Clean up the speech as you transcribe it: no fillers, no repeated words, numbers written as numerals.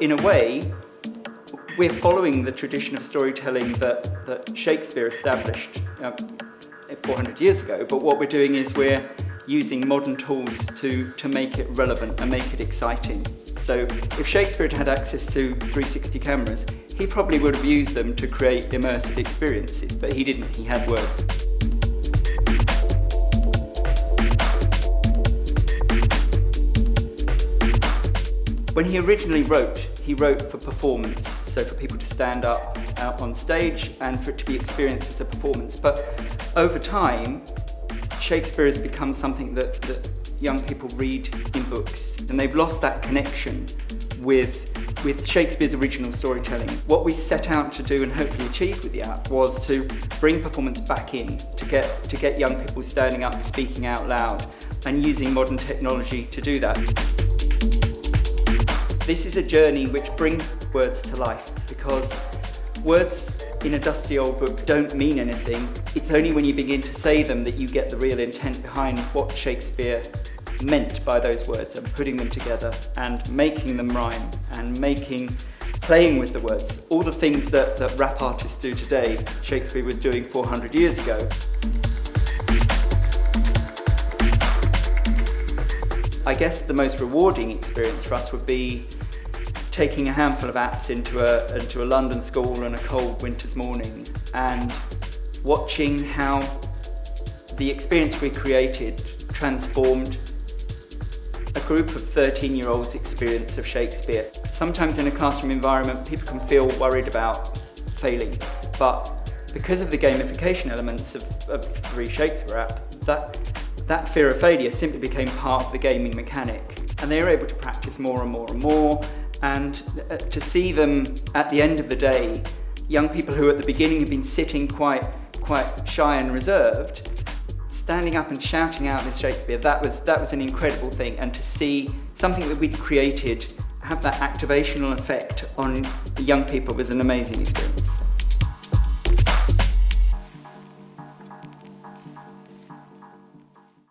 In a way, we're following the tradition of storytelling that Shakespeare established 400 years ago, but what we're doing is we're using modern tools to make it relevant and make it exciting. So if Shakespeare had access to 360 cameras, he probably would have used them to create immersive experiences, but he didn't, he had words. When he originally wrote, he wrote for performance, so for people to stand up out on stage and for it to be experienced as a performance. But over time, Shakespeare has become something that young people read in books, and they've lost that connection with Shakespeare's original storytelling. What we set out to do and hopefully achieve with the app was to bring performance back in, to get young people standing up, speaking out loud, and using modern technology to do that. This is a journey which brings words to life, because words in a dusty old book don't mean anything. It's only when you begin to say them that you get the real intent behind what Shakespeare meant by those words, and putting them together and making them rhyme and playing with the words. All the things that rap artists do today, Shakespeare was doing 400 years ago. I guess the most rewarding experience for us would be taking a handful of apps into a London school on a cold winter's morning and watching how the experience we created transformed a group of 13-year-olds' experience of Shakespeare. Sometimes in a classroom environment, people can feel worried about failing, but because of the gamification elements of the Shakespeare app, that fear of failure simply became part of the gaming mechanic, and they were able to practice more and more and more, and to see them at the end of the day, young people who at the beginning had been sitting quite shy and reserved, standing up and shouting out this Shakespeare, that was an incredible thing. And to see something that we'd created have that activational effect on young people was an amazing experience.